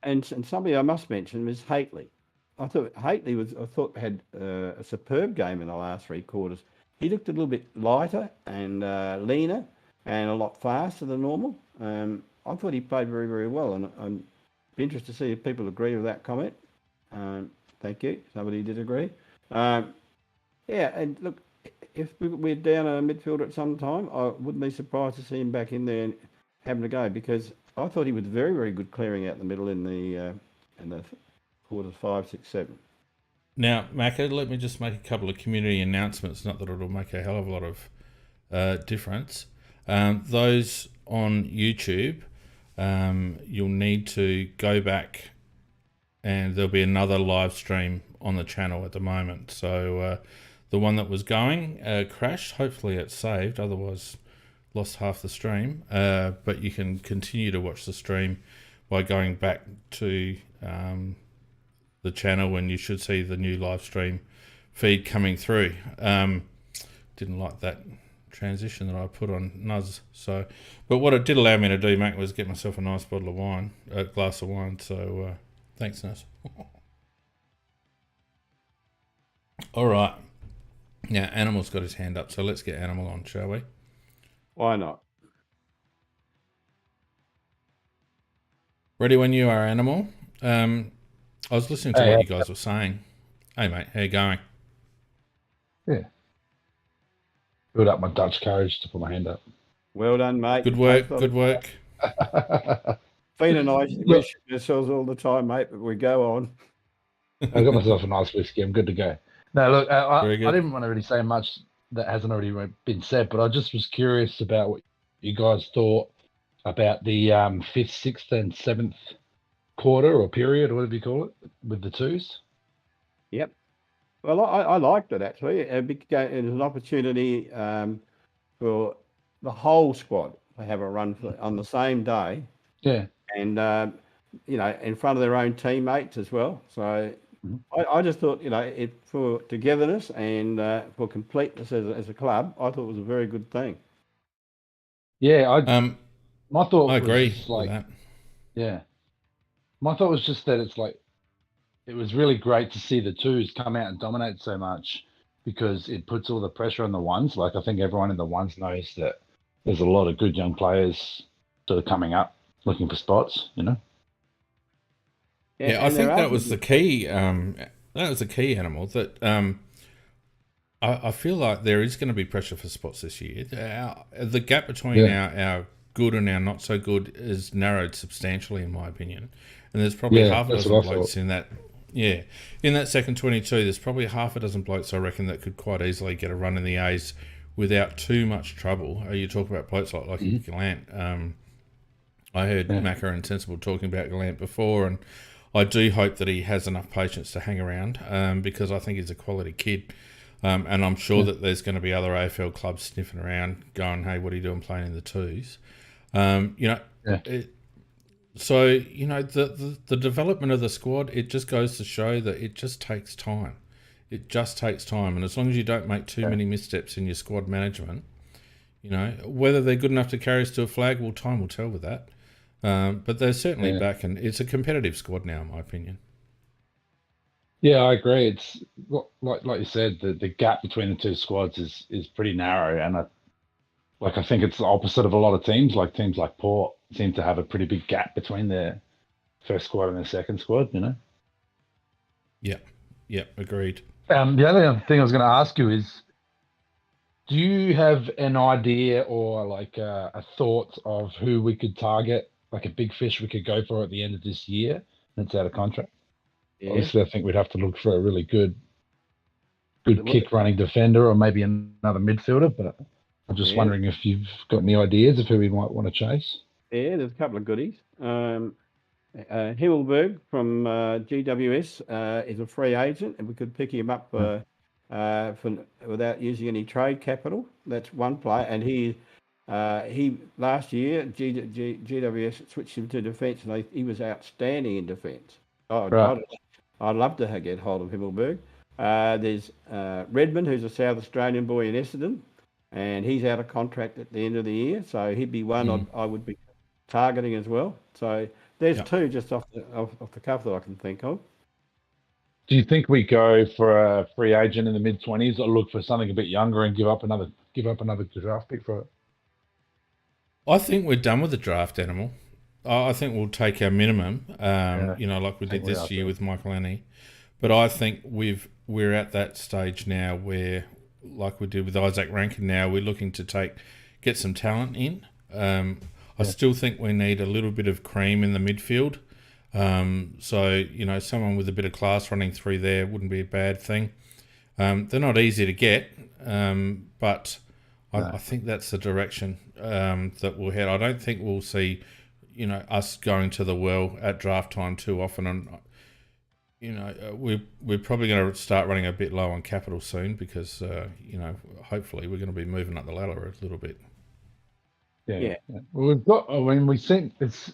and somebody I must mention was Haitley. I thought Haitley had a superb game in the last 3 quarters. He looked a little bit lighter and leaner and a lot faster than normal. I thought he played very, very well, and I'm interested to see if people agree with that comment. Thank you. Somebody did agree. Yeah, and look, if we're down a midfielder at some time, I wouldn't be surprised to see him back in there and having a go, because I thought he was very, very good clearing out the middle in the quarters 5, 6, 7. Now, Macca, let me just make a couple of community announcements. Not that it'll make a hell of a lot of difference. Those on YouTube, you'll need to go back, and there'll be another live stream on the channel at the moment. So the one that was going crashed. Hopefully it's saved. Otherwise, lost half the stream. But you can continue to watch the stream by going back to the channel, and you should see the new live stream feed coming through. Didn't like that transition that I put on Nuzz. So, but what it did allow me to do, Mac, was get myself a nice bottle of wine, a glass of wine. So thanks, Nuzz. All right. Now, Animal's got his hand up, so let's get Animal on, shall we? Why not? Ready when you are, Animal. I was listening to what you guys were saying. Hey, mate, how you going? Yeah. Build up my Dutch courage to put my hand up. Well done, mate. Good work, good work. Feen and I wish ourselves all the time, mate, but we go on. I got myself a nice whiskey. I'm good to go. No, look, I didn't want to really say much that hasn't already been said, but I just was curious about what you guys thought about the 5th, 6th, and 7th quarter or period, or whatever you call it, with the twos. Yep. Well, I liked it, actually. It was an opportunity for the whole squad to have a run on the same day. Yeah. And, in front of their own teammates as well. So I just thought, for togetherness and for completeness as a club, I thought it was a very good thing. Yeah, my thought I agree was like, with that. Yeah. My thought was just that it was really great to see the twos come out and dominate so much, because it puts all the pressure on the ones. Like, I think everyone in the ones knows that there's a lot of good young players sort of coming up looking for spots, Yeah, I think that was the key. That was the key, Animal. That I feel like there is going to be pressure for spots this year. The gap between our good and our not so good is narrowed substantially, in my opinion. And there's probably half a dozen blokes in that. Yeah, in that second 22, there's probably half a dozen blokes, I reckon, that could quite easily get a run in the A's without too much trouble. You talk about blokes like Gallant. I heard Macca and Sensible talking about Gallant before, and I do hope that he has enough patience to hang around, because I think he's a quality kid. And I'm sure that there's going to be other AFL clubs sniffing around going, hey, what are you doing playing in the twos? So, the development of the squad, it just goes to show that it just takes time. It just takes time. And as long as you don't make too many missteps in your squad management, whether they're good enough to carry us to a flag, well, time will tell with that. But they're certainly back, and it's a competitive squad now, in my opinion. Yeah, I agree. It's like you said, the gap between the two squads is pretty narrow, and I think it's the opposite of a lot of teams. Like teams like Port seem to have a pretty big gap between their first squad and their second squad. Yeah, agreed. The other thing I was going to ask you is, do you have an idea or a thought of who we could target, like a big fish we could go for at the end of this year that's out of contract? Yeah. Obviously, I think we'd have to look for a really good kick-running defender, or maybe another midfielder. But I'm just wondering if you've got any ideas of who we might want to chase. Yeah, there's a couple of goodies. Himmelberg from GWS is a free agent, and we could pick him up for without using any trade capital. That's one player, and he last year GWS switched him to defence, and he was outstanding in defence. I'd love to get hold of Himmelberg. There's Redmond, who's a South Australian boy in Essendon, and he's out of contract at the end of the year, so he'd be one I would be targeting as well. So There's Yeah. two just off the cuff that I can think of. Do you think we go for a free agent in the mid-20s, or look for something a bit younger and give up another draft pick for it? I think we're done with the draft animal. I think we'll take our minimum, like we did this year with Michael Annie. But I think we're at that stage now where, like we did with Isaac Rankin now, we're looking to get some talent in. I still think we need a little bit of cream in the midfield. So, someone with a bit of class running through there wouldn't be a bad thing. They're not easy to get, but I think that's the direction that we'll head. I don't think we'll see, us going to the well at draft time too often. And, we're probably going to start running a bit low on capital soon because, hopefully we're going to be moving up the ladder a little bit. Yeah. Well, we think it's,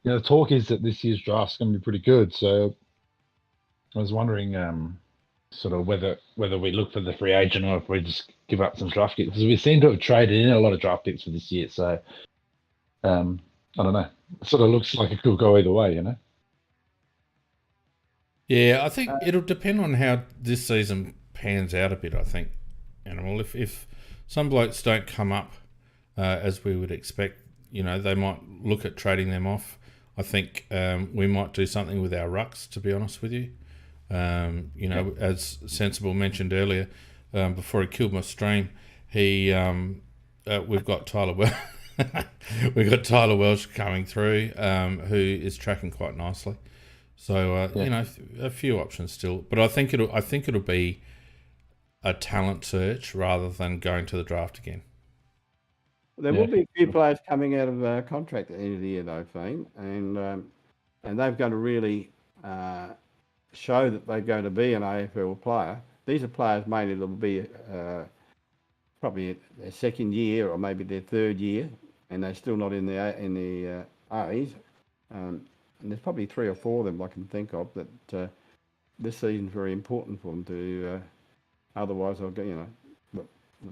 the talk is that this year's draft's going to be pretty good. So I was wondering, sort of whether we look for the free agent or if we just give up some draft picks, because we seem to have traded in a lot of draft picks for this year. So I don't know. It sort of looks like it could go either way, Yeah, I think it'll depend on how this season pans out a bit, I think. Animal, if some blokes don't come up as we would expect, they might look at trading them off. I think we might do something with our rucks, to be honest with you. As Sensible mentioned earlier, before he killed my stream, we've got Tyler Welsh coming through, who is tracking quite nicely. So a few options still, but I think it'll be a talent search rather than going to the draft again. There will be a few players coming out of contract at the end of the year, though, Feen, and they've got to really show that they're going to be an AFL player. These are players mainly that will be probably their second year or maybe their third year, and they're still not in the A's. And there's probably 3 or 4 of them I can think of that this season's very important for them to. Otherwise, I'll go.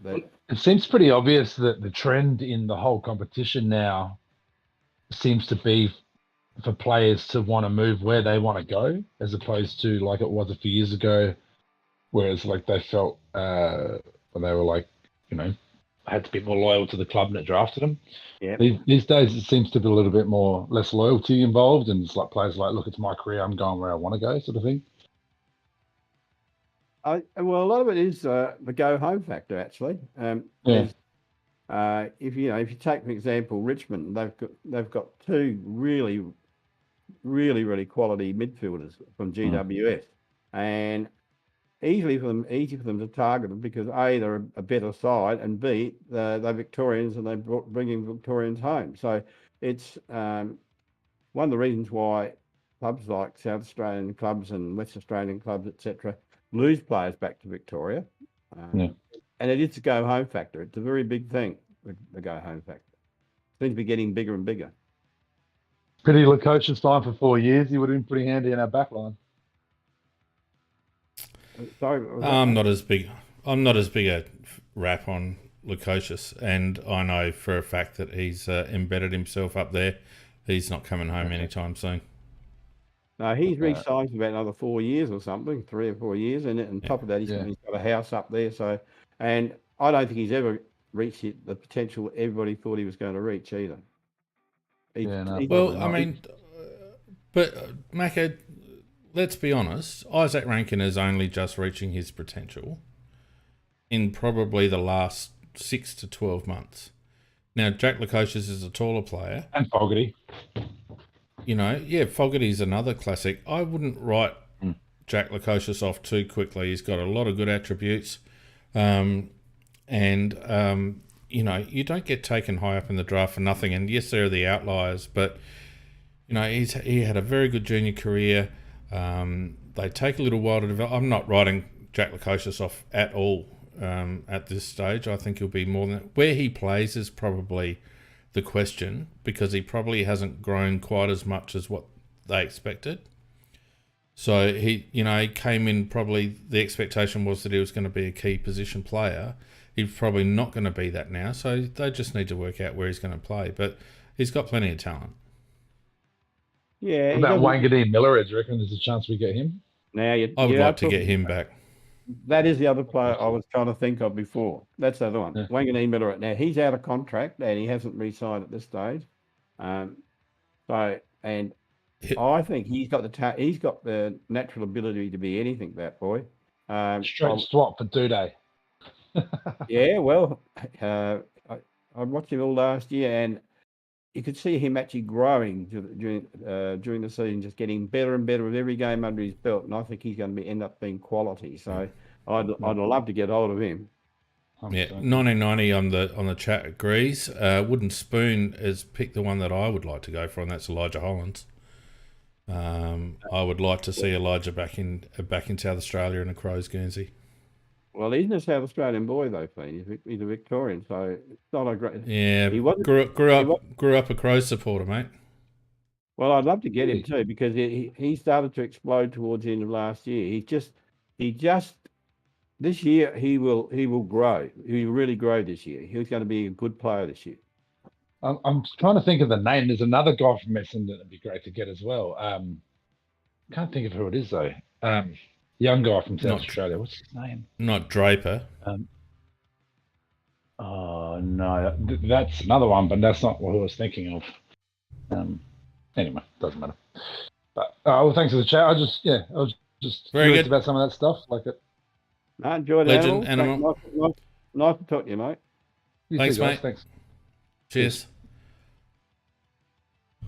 It seems pretty obvious that the trend in the whole competition now seems to be for players to want to move where they want to go, as opposed to like it was a few years ago, whereas like they felt when they were like, had to be more loyal to the club that drafted them. Yeah. These days it seems to be a little bit more less loyalty involved, and it's like players like, look, it's my career, I'm going where I want to go, sort of thing. Well, a lot of it is the go home factor, actually. If you take for example Richmond, they've got 2 really, really, really quality midfielders from GWS, and easy for them to target them because A, they're a better side, and B, they're Victorians and they're bringing Victorians home. So it's one of the reasons why clubs like South Australian clubs and West Australian clubs, etc., lose players back to Victoria. And it is a go home factor. It's a very big thing, the go home factor. Seems to be getting bigger and bigger. Pretty Lukosius signed for 4 years. He would have been pretty handy in our back line. Sorry, I'm not as big a rap on Lukosius, and I know for a fact that he's embedded himself up there. He's not coming home anytime soon. No, he's re-signed for about another 4 years or something, 3 or 4 years, and on top of that, he's got a house up there. So, and I don't think he's ever reached the potential everybody thought he was going to reach either. But Macca, let's be honest, Isaac Rankin is only just reaching his potential in probably the last 6 to 12 months. Now, Jack Lukosius is a taller player. And Fogarty. Fogarty's another classic. I wouldn't write Jack Lukosius off too quickly. He's got a lot of good attributes. You don't get taken high up in the draft for nothing. And yes, there are the outliers, but, he had a very good junior career. They take a little while to develop. I'm not writing Jack Lukosius off at all at this stage. I think he'll be more than that. Where he plays is probably the question, because he probably hasn't grown quite as much as what they expected. So he came in, probably the expectation was that he was going to be a key position player. He's probably not going to be that now. So they just need to work out where he's going to play. But he's got plenty of talent. Yeah, What he about doesn't. Wangadine Miller? Do you reckon there's a chance we get him? Now I would you are like to get talking. him back. That is the other player I was trying to think of before. That's the other one. Yeah. Wanganeen Miller. Now he's out of contract and he hasn't re-signed at this stage. So and I think he's got he's got the natural ability to be anything. That boy. Straight swap for Duday. Yeah, well, I watched him all last year, and you could see him actually growing during the season, just getting better and better with every game under his belt. And I think he's going to end up being quality. So I'd love to get hold of him. Yeah, 1990 on the chat agrees. Wooden Spoon has picked the one that I would like to go for, and that's Elijah Hollins. I would like to see Elijah back in South Australia in a Crows Guernsey. Well, he's a South Australian boy though, Feen. He's a Victorian, so it's not a great. Yeah, he wasn't, grew up a Crows supporter, mate. Well, I'd love to get him too because he started to explode towards the end of last year. He just this year he will grow. He will really grow this year. He's going to be a good player this year. I'm trying to think of the name. There's another guy from Essendon that'd be great to get as well. Can't think of who it is though. Young guy from South Australia. What's his name? Not Draper. Oh no, that's another one, but that's not what I was thinking of. Anyway, doesn't matter. But well, thanks for the chat. I was just Very curious good about some of that stuff. Like it. I enjoyed Legend it. Animal. Nice to talk to you, mate. Thanks, mate. Thanks. Cheers.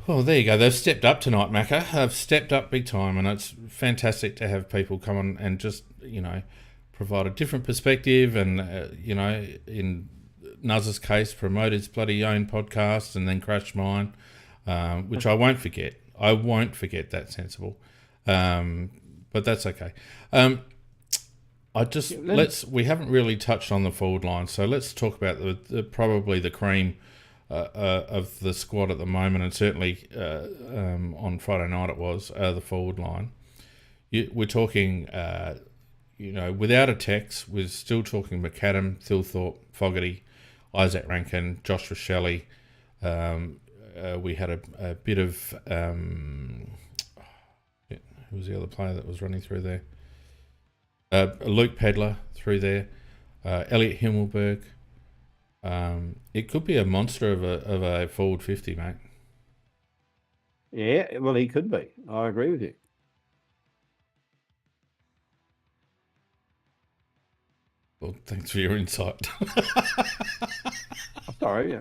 Well, there you go. They've stepped up tonight, Macca. They've stepped up big time, and it's fantastic to have people come on and just, provide a different perspective and, in Nuzz's case, promote his bloody own podcast and then crash mine, which I won't forget. I won't forget that, Sensible. But that's okay. We haven't really touched on the forward line, so let's talk about probably the cream of the squad at the moment, and certainly on Friday night it was the forward line. We're talking, without a text, we're still talking McAdam, Thilthorpe, Fogarty, Isaac Rankin, Josh Rochelle. We had a bit of who was the other player that was running through there? Luke Pedler through there, Elliot Himmelberg. It could be a monster of a forward 50, mate. Yeah, well, he could be. I agree with you. Well, thanks for your insight. Sorry.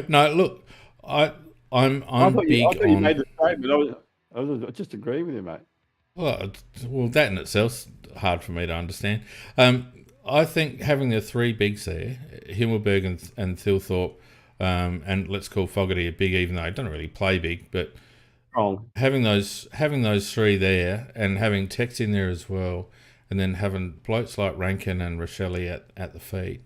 No, look, I'm big on. You made the statement. I was just agreeing with you, mate. Well, that in itself's hard for me to understand. I think having the three bigs there, Himmelberg and Thilthorpe, and let's call Fogarty a big, even though he doesn't really play big, but having those three there and having Tex in there as well, and then having blokes like Rankin and Rochelle at the feet,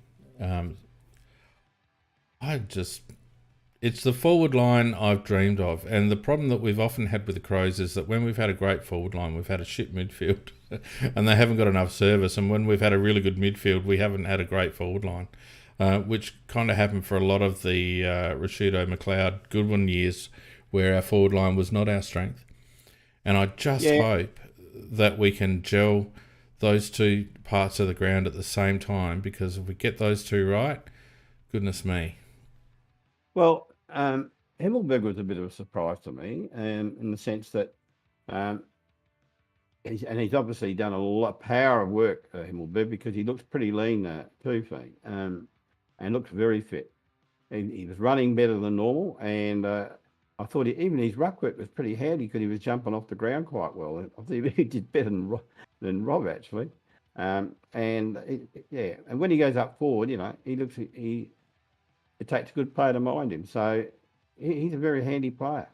it's the forward line I've dreamed of. And the problem that we've often had with the Crows is that when we've had a great forward line, we've had a shit midfield and they haven't got enough service. And when we've had a really good midfield, we haven't had a great forward line, which kind of happened for a lot of the Rashudo, McLeod, Goodwin years where our forward line was not our strength. And I just hope that we can gel those two parts of the ground at the same time, because if we get those two right, goodness me. Well, Himmelberg was a bit of a surprise to me, in the sense that he's obviously done a lot of power of work, Himmelberg, because he looks pretty lean too, Feen, and looks very fit. He was running better than normal, and I thought even his ruck work was pretty handy because he was jumping off the ground quite well. I think he did better than Rob actually, and when he goes up forward, it takes a good player to mind him. So he's a very handy player.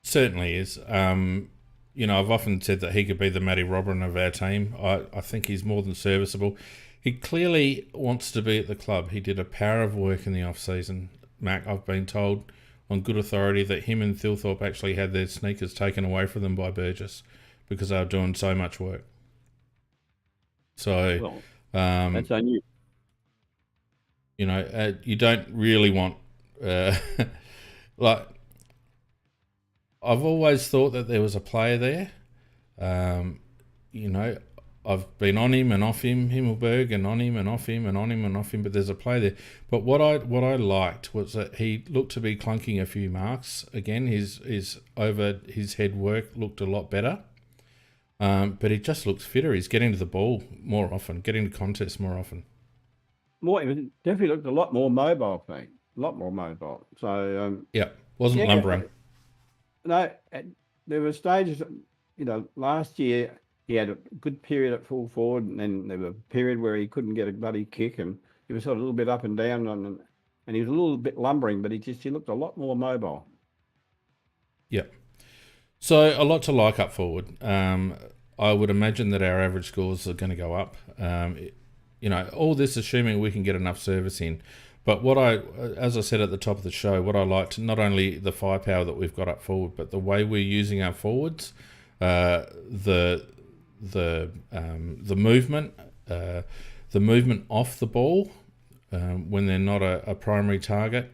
Certainly is. I've often said that he could be the Matty Robin of our team. I think he's more than serviceable. He clearly wants to be at the club. He did a power of work in the off-season. Mac, I've been told on good authority that him and Thilthorpe actually had their sneakers taken away from them by Burgess because they were doing so much work. So, that's unusual. You don't really want like I've always thought that there was a player there. You know, I've been on him and off him, Himmelberg, and on him and off him and on him and off him, but there's a player there. But what I liked was that he looked to be clunking a few marks. Again, his over his head work looked a lot better. But he just looks fitter. He's getting to the ball more often, getting to contests more often. It definitely looked a lot more mobile, Pete. A lot more mobile. So wasn't lumbering. No, there were stages. You know, last year he had a good period at full forward, and then there was a period where he couldn't get a bloody kick, and he was sort of a little bit up and down, and he was a little bit lumbering, but he looked a lot more mobile. Yeah. So a lot to like up forward. I would imagine that our average scores are going to go up. You know, all this assuming we can get enough service in. But as I said at the top of the show, what I liked, not only the firepower that we've got up forward, but the way we're using our forwards, the movement, the movement off the ball when they're not a primary target,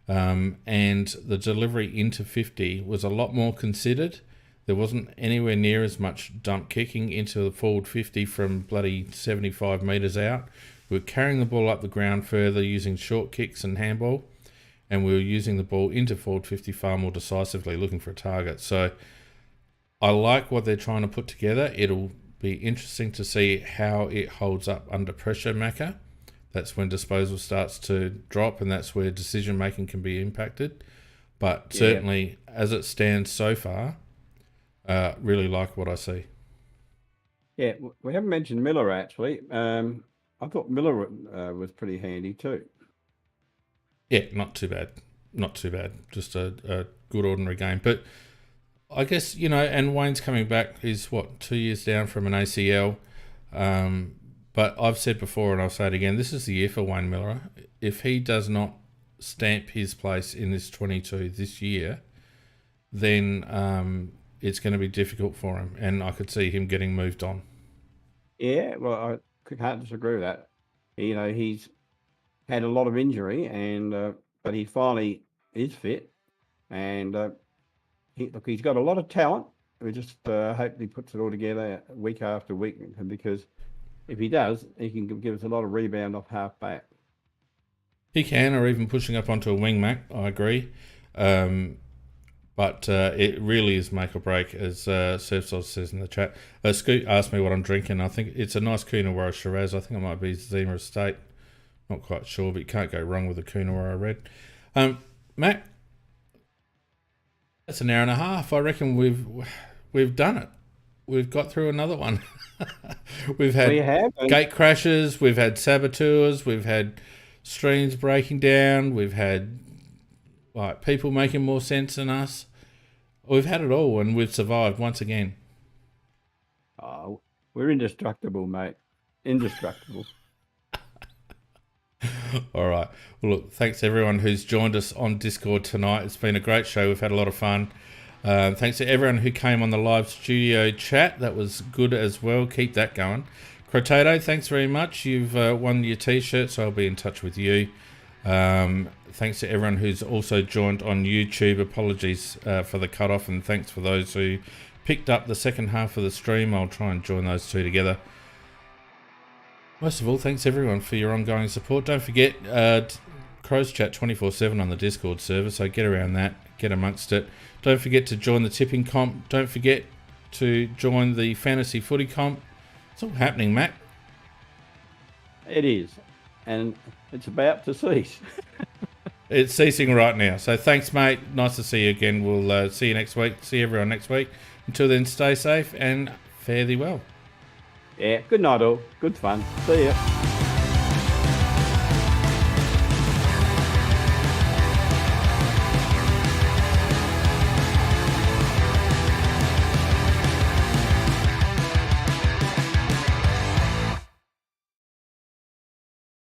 and the delivery into 50 was a lot more considered. There wasn't anywhere near as much dump kicking into the forward 50 from bloody 75 metres out. We were carrying the ball up the ground further using short kicks and handball, and we were using the ball into forward 50 far more decisively, looking for a target. So I like what they're trying to put together. It'll be interesting to see how it holds up under pressure, Macca. That's when disposal starts to drop, and that's where decision making can be impacted. But certainly, as it stands so far, really like what I see. Yeah, we haven't mentioned Miller actually. I thought Miller was pretty handy too. Yeah, not too bad. Not too bad. Just a good ordinary game. But I guess, you know, and Wayne's coming back. He's, 2 years down from an ACL. But I've said before, and I'll say it again, this is the year for Wayne Miller. If he does not stamp his place in this 22 this year, then it's going to be difficult for him. And I could see him getting moved on. Yeah, well, I can't disagree with that. You know, he's had a lot of injury, and but he finally is fit, and he's got a lot of talent. We just hope he puts it all together week after week, because if he does, he can give us a lot of rebound off half back. He can, or even pushing up onto a wing, Mac. I agree. But it really is make or break, as Surfside says in the chat. Scoot asked me what I'm drinking. I think it's a nice Coonawarra Shiraz. I think it might be Zima Estate. Not quite sure, but you can't go wrong with a Coonawarra Red. Matt, that's an hour and a half. I reckon we've done it. We've got through another one. We've had gate crashes. We've had saboteurs. We've had streams breaking down. We've had people making more sense than us. We've had it all, and we've survived once again. Oh, we're indestructible, mate. Indestructible. All right. Well, look, thanks to everyone who's joined us on Discord tonight. It's been a great show. We've had a lot of fun. Thanks to everyone who came on the live studio chat. That was good as well. Keep that going. Crotato, thanks very much. You've won your T-shirt, so I'll be in touch with you. Thanks to everyone who's also joined on YouTube. Apologies for the cut-off, and thanks for those who picked up the second half of the stream. I'll try and join those two together. Most of all, thanks everyone for your ongoing support. Don't forget, Crows Chat 24/7 on the Discord server, so get around that, get amongst it. Don't forget to join the tipping comp. Don't forget to join the fantasy footy comp. It's all happening, Matt. It is, and it's about to cease. It's ceasing right now. So thanks, mate. Nice to see you again. We'll see you next week. See everyone next week. Until then, stay safe and fare thee well. Yeah, good night all. Good fun. See ya.